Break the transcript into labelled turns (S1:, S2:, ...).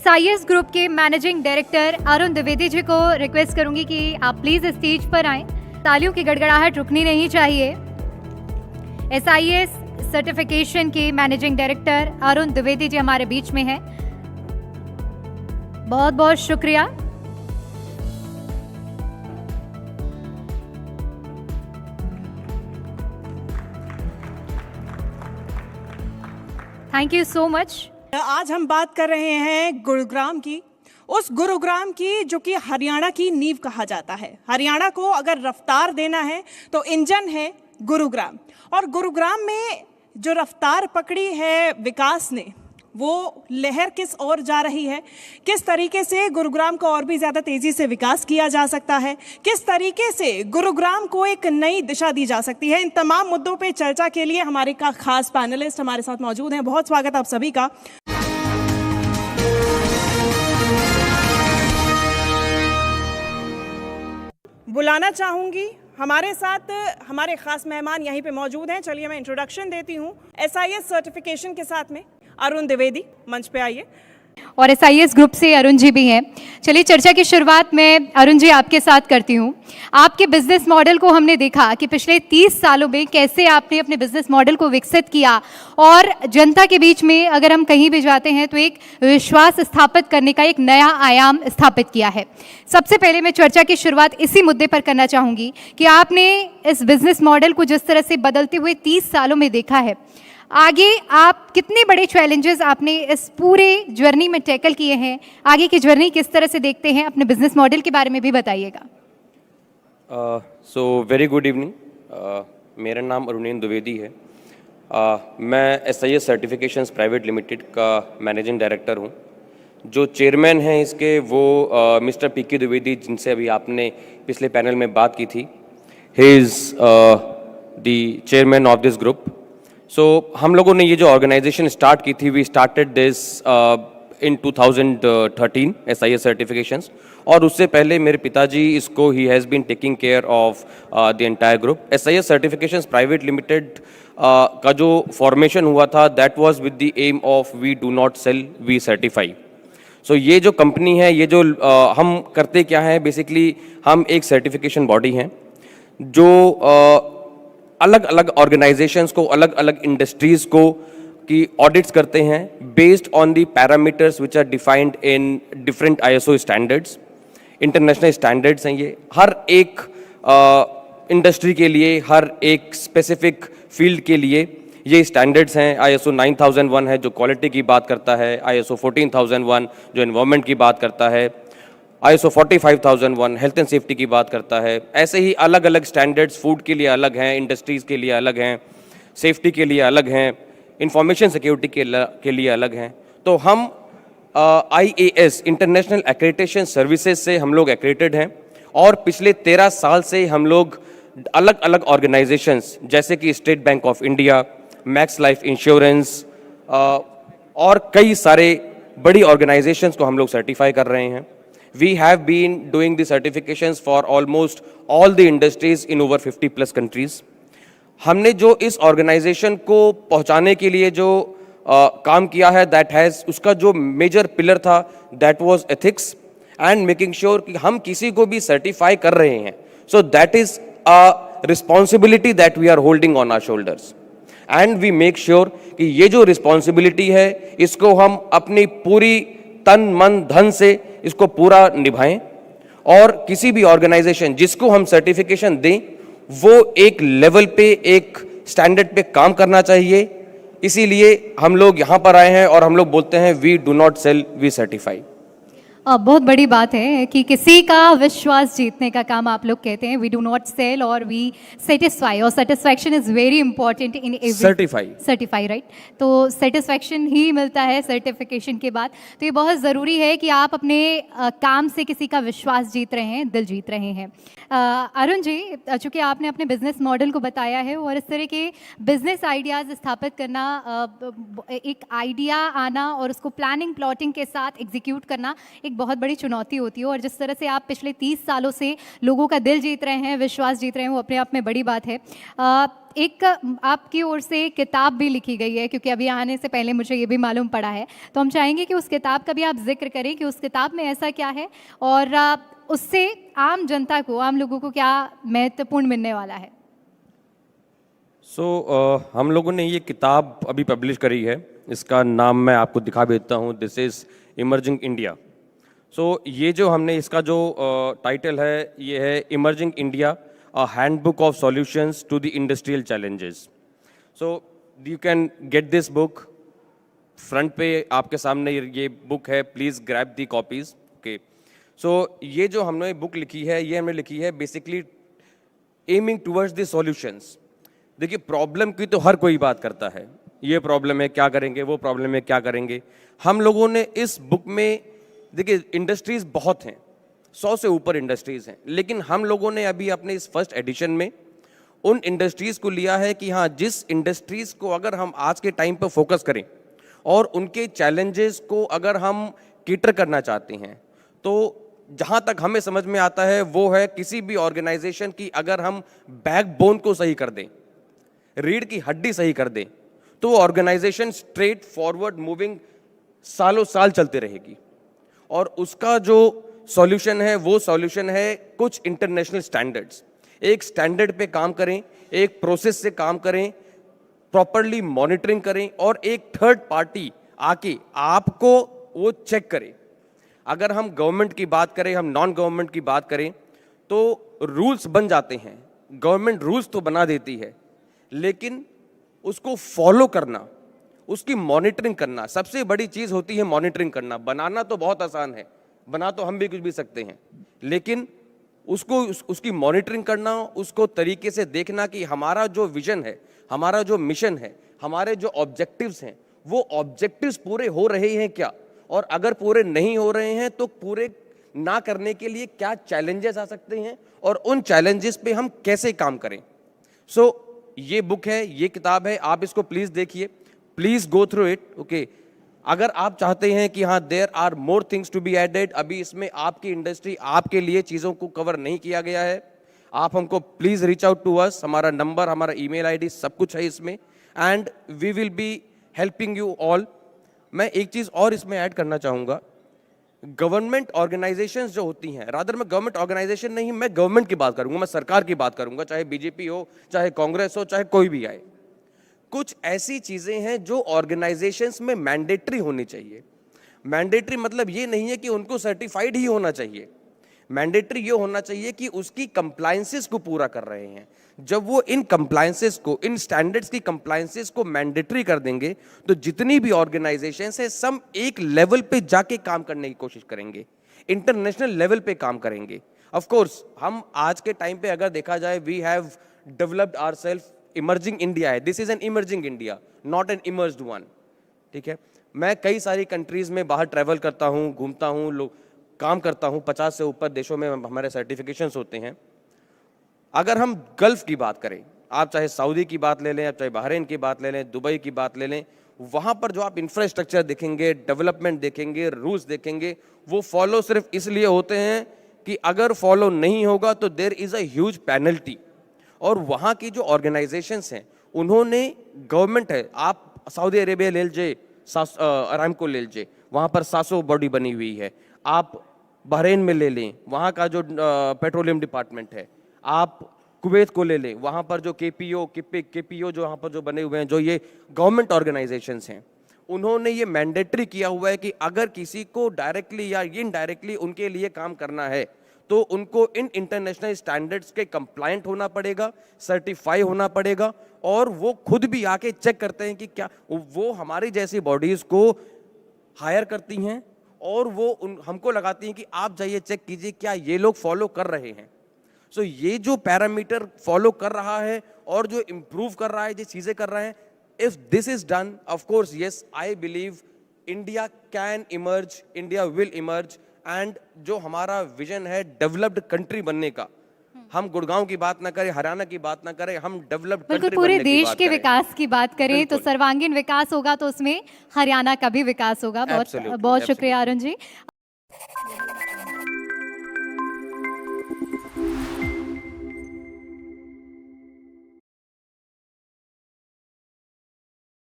S1: SIS group के managing director Arun Dwivedi ji को request करूंगी कि आप प्लीज स्टेज पर आएं। तालियों की गड़गड़ाहट रुकनी नहीं चाहिए। SIS सर्टिफिकेशन के मैनेजिंग डायरेक्टर अरुण द्विवेदी जी हमारे बीच में हैं। बहुत बहुत शुक्रिया। Thank you so much.
S2: आज हम बात कर रहे हैं गुरुग्राम की, उस गुरुग्राम की जो कि हरियाणा की नींव कहा जाता है। हरियाणा को अगर रफ्तार देना है तो इंजन है गुरुग्राम, और गुरुग्राम में जो रफ्तार पकड़ी है विकास ने, वो लहर किस ओर जा रही है, किस तरीके से गुरुग्राम को और भी ज़्यादा तेज़ी से विकास किया जा सकता है, किस तरीके से गुरुग्राम को एक नई दिशा दी जा सकती है, इन तमाम मुद्दों पे चर्चा के लिए हमारे का खास पैनलिस्ट हमारे साथ मौजूद हैं। बहुत स्वागत आप सभी का। बुलाना चाहूँगी हमारे साथ हमारे खास मेहमान यहीं पे मौजूद हैं। चलिए मैं इंट्रोडक्शन देती हूँ। SIS सर्टिफिकेशन के साथ में अरुण द्विवेदी, मंच पे आइए।
S1: और SIS ग्रुप से अरुण जी भी हैं। चलिए चर्चा की शुरुआत मैं अरुण जी आपके साथ करती हूँ। आपके बिजनेस मॉडल को हमने देखा कि पिछले 30 सालों में कैसे आपने अपने बिजनेस मॉडल को विकसित किया, और जनता के बीच में अगर हम कहीं भी जाते हैं तो एक विश्वास स्थापित करने का एक नया आयाम स्थापित किया है। सबसे पहले मैं चर्चा की शुरुआत इसी मुद्दे पर करना चाहूँगी कि आपने इस बिजनेस मॉडल को जिस तरह से बदलते हुए 30 सालों में देखा है, आगे आप कितने बड़े चैलेंजेस आपने इस पूरे जर्नी में टैकल किए हैं, आगे की जर्नी किस तरह से देखते हैं, अपने बिजनेस मॉडल के बारे में भी बताइएगा।
S3: So very good evening. मेरा नाम अरुणेन द्विवेदी है। मैं SIS सर्टिफिकेशंस प्राइवेट लिमिटेड का मैनेजिंग डायरेक्टर हूँ। जो चेयरमैन हैं इसके वो मिस्टर PK द्विवेदी, जिनसे अभी आपने पिछले पैनल में बात की थी, he is the chairman of this group. So हम लोगों ने ये जो ऑर्गेनाइजेशन स्टार्ट की थी, we started this in 2013 SIS certifications, और उससे पहले मेरे पिताजी इसको ही has been taking care of the entire group. SIS certifications private limited का जो फॉर्मेशन हुआ था, that was with the aim of we do not sell, we certify. So ये जो कंपनी है, ये जो हम करते क्या है, बेसिकली हम एक सर्टिफिकेशन बॉडी हैं जो अलग अलग ऑर्गेनाइजेशंस को, अलग अलग इंडस्ट्रीज को की ऑडिट्स करते हैं based on the parameters which are defined in different ISO standards. International standards हैं ये, हर एक इंडस्ट्री के लिए, हर एक स्पेसिफिक फील्ड के लिए ये स्टैंडर्ड्स हैं। ISO 9001 है जो क्वालिटी की बात करता है, ISO 14001 जो एनवायरनमेंट की बात करता है, ISO 45001 हेल्थ एंड सेफ्टी की बात करता है। ऐसे ही अलग अलग स्टैंडर्ड्स फूड के लिए अलग हैं, इंडस्ट्रीज़ के लिए अलग हैं, सेफ्टी के लिए अलग हैं, इंफॉर्मेशन सिक्योरिटी के लिए अलग हैं। तो हम IAS इंटरनेशनल एक्रेडिटेशन सर्विसेज से हम लोग एक्रेडिटेड हैं, और पिछले 13 साल से हम लोग अलग अलग ऑर्गेनाइजेशंस जैसे कि state bank of India, max life insurance और कई सारे बड़ी ऑर्गेनाइजेशंस को हम लोग सर्टिफाई कर रहे हैं। We have been doing the certifications for almost all the industries in over 50+ countries. हमने जो इस ऑर्गेनाइजेशन को पहुंचाने के लिए जो काम किया है, दैट हैज़, उसका जो मेजर पिलर था that was ethics and making sure कि हम किसी को भी सर्टिफाई कर रहे हैं, so that is a responsibility that we are holding on our shoulders, and we make sure कि ये जो रिस्पॉन्सिबिलिटी है इसको हम अपनी पूरी तन मन धन से इसको पूरा निभाएं, और किसी भी ऑर्गेनाइजेशन जिसको हम सर्टिफिकेशन दें वो एक लेवल पे, एक स्टैंडर्ड पे काम करना चाहिए। इसीलिए हम लोग यहाँ पर आए हैं और हम लोग बोलते हैं we do not sell, we certify.
S1: बहुत बड़ी बात है कि किसी का विश्वास जीतने का काम आप लोग कहते हैं, वी डू नॉट सेल और वी सेटिस्फाई, और satisfaction is very important in every certify, right. तो सेटिस्फैक्शन ही मिलता है सर्टिफिकेशन के बाद। तो ये बहुत ज़रूरी है कि आप अपने काम से किसी का विश्वास जीत रहे हैं, दिल जीत रहे हैं। अरुण जी, चूँकि आपने अपने बिजनेस मॉडल को बताया है, और इस तरह के बिजनेस आइडियाज़ स्थापित करना, एक आइडिया आना और उसको प्लानिंग प्लॉटिंग के साथ एग्जीक्यूट करना एक बहुत बड़ी चुनौती होती है, और जिस तरह से आप पिछले 30 सालों से लोगों का दिल जीत रहे हैं, विश्वास जीत रहे हैं, वो अपने आप में बड़ी बात है। एक आपकी ओर से एक किताब भी लिखी गई है, क्योंकि अभी आने से पहले मुझे ये भी मालूम पड़ा है, तो हम चाहेंगे कि उस किताब का भी आप जिक्र करें कि उस किताब में ऐसा क्या है और उससे आम जनता को, आम लोगों को क्या महत्वपूर्ण मिलने वाला है।
S3: हम लोगों ने ये किताब अभी पब्लिश करी है, इसका नाम मैं आपको दिखा देता हूँ, दिस इज़ इमर्जिंग इंडिया। ये जो हमने इसका जो टाइटल है, ये है emerging India, a handbook of solutions to the industrial challenges. You can get this book, front पे आपके सामने ये बुक है, please grab the copies. Okay, ये जो हमने बुक लिखी है, ये हमने लिखी है basically aiming towards the solutions. देखिए, प्रॉब्लम की तो हर कोई बात करता है, ये प्रॉब्लम है क्या करेंगे, वो प्रॉब्लम है क्या करेंगे। हम लोगों ने इस बुक में, देखिए इंडस्ट्रीज़ बहुत हैं, 100 से ऊपर इंडस्ट्रीज़ हैं, लेकिन हम लोगों ने अभी अपने इस फर्स्ट एडिशन में उन इंडस्ट्रीज़ को लिया है कि हाँ, जिस इंडस्ट्रीज़ को अगर हम आज के टाइम पर फोकस करें और उनके चैलेंजेस को अगर हम कैटर करना चाहते हैं, तो जहाँ तक हमें समझ में आता है वो है किसी भी ऑर्गेनाइजेशन की अगर हम बैकबोन को सही कर दें, रीढ़ की हड्डी सही कर दें, तो ऑर्गेनाइजेशन स्ट्रेट फॉरवर्ड मूविंग सालों साल चलती रहेगी। और उसका जो सॉल्यूशन है, वो सॉल्यूशन है कुछ इंटरनेशनल स्टैंडर्ड्स। एक स्टैंडर्ड पे काम करें, एक प्रोसेस से काम करें, प्रॉपरली मॉनिटरिंग करें, और एक थर्ड पार्टी आके आपको वो चेक करे। अगर हम गवर्नमेंट की बात करें, हम नॉन गवर्नमेंट की बात करें, तो रूल्स बन जाते हैं, गवर्नमेंट रूल्स तो बना देती है, लेकिन उसको फॉलो करना, उसकी मॉनिटरिंग करना, सबसे बड़ी चीज़ होती है मॉनिटरिंग करना। बनाना तो बहुत आसान है, बना तो हम भी कुछ भी सकते हैं, लेकिन उसकी मॉनिटरिंग करना, उसको तरीके से देखना कि हमारा जो विजन है, हमारा जो मिशन है, हमारे जो ऑब्जेक्टिव्स हैं, वो ऑब्जेक्टिव्स पूरे हो रहे हैं क्या, और अगर पूरे नहीं हो रहे हैं तो पूरे ना करने के लिए क्या चैलेंजेस आ सकते हैं, और उन चैलेंजेस पे हम कैसे काम करें। ये बुक है, ये किताब है, आप इसको प्लीज़ देखिए, please go through it. Okay, अगर आप चाहते हैं कि हाँ, there are more things to be added, अभी इसमें आपकी इंडस्ट्री, आपके लिए चीज़ों को कवर नहीं किया गया है, आप हमको please reach out to us. हमारा नंबर, हमारा ईमेल आईडी सब कुछ है इसमें, and we will be helping you all. मैं एक चीज़ और इसमें ऐड करना चाहूँगा, गवर्नमेंट ऑर्गेनाइजेशंस जो होती हैं, रादर मैं गवर्नमेंट ऑर्गेनाइजेशन नहीं, मैं गवर्नमेंट की बात करूंगा, मैं सरकार की बात करूंगा, चाहे बीजेपी हो, चाहे कांग्रेस हो, चाहे कोई भी आए। कुछ ऐसी चीज़ें हैं जो ऑर्गेनाइजेशंस में मैंडेटरी होनी चाहिए। मैंडेटरी मतलब ये नहीं है कि उनको सर्टिफाइड ही होना चाहिए, मैंडेटरी ये होना चाहिए कि उसकी कंप्लायंसेस को पूरा कर रहे हैं। जब वो इन कंप्लायंसेस को, इन स्टैंडर्ड्स की कंप्लायंसेस को मैंडेटरी कर देंगे, तो जितनी भी ऑर्गेनाइजेशंस है सब एक लेवल पे जाके काम करने की कोशिश करेंगे, इंटरनेशनल लेवल पे काम करेंगे। ऑफ कोर्स हम आज के टाइम पे अगर देखा जाए, we have developed ourselves, emerging India है, this is an emerging India, not an emerged one. ठीक है, मैं कई सारी कंट्रीज में बाहर ट्रैवल करता हूँ, घूमता हूँ, काम करता हूँ, 50 से ऊपर देशों में हमारे सर्टिफिकेशंस होते हैं। अगर हम गल्फ की बात करें, आप चाहे सऊदी की बात ले लें, आप चाहे बहरीन की बात ले लें, दुबई की बात ले लें, वहाँ पर जो आप इंफ्रास्ट्रक्चर देखेंगे, डेवलपमेंट देखेंगे, रूल्स देखेंगे, वो फॉलो सिर्फ इसलिए होते हैं कि अगर फॉलो नहीं होगा तो there is a huge penalty. और वहाँ की जो ऑर्गेनाइजेशंस हैं, उन्होंने, गवर्नमेंट है, आप सऊदी अरेबिया ले लीजिए, अरामको ले लीजिए, वहाँ पर सासो बॉडी बनी हुई है। आप बहरीन में ले लें, वहाँ का जो पेट्रोलियम डिपार्टमेंट है, आप कुवैत को ले लें, वहाँ पर जो केपीओ जो वहाँ पर जो बने हुए हैं, जो ये गवर्नमेंट ऑर्गेनाइजेशंस हैं, उन्होंने ये मैंडेटरी किया हुआ है कि अगर किसी को डायरेक्टली या इनडायरेक्टली उनके लिए काम करना है, तो उनको इन इंटरनेशनल स्टैंडर्ड्स के कंप्लायंट होना पड़ेगा, सर्टिफाई होना पड़ेगा, और वो खुद भी आके चेक करते हैं कि क्या वो हमारी जैसी बॉडीज़ को हायर करती हैं, और वो हमको लगाती हैं कि आप जाइए चेक कीजिए क्या ये लोग फॉलो कर रहे हैं। ये जो पैरामीटर फॉलो कर रहा है और जो इम्प्रूव कर रहा है, जो चीज़ें कर रहा है, if this is done, of course yes, I believe India can emerge, India will emerge. And जो हमारा विजन है डेवलप्ड कंट्री बनने का, हम गुड़गांव की बात ना करें, हरियाणा की बात ना करें, हम डेवलप्ड कंट्री
S1: पूरे
S3: बनने की
S1: देश
S3: बात
S1: के
S3: करें।
S1: विकास की बात करें तो सर्वांगीण विकास होगा, तो उसमें हरियाणा का भी विकास होगा। बहुत
S3: Absolutely,
S1: बहुत शुक्रिया
S3: absolutely.
S1: अरुण जी।
S2: ये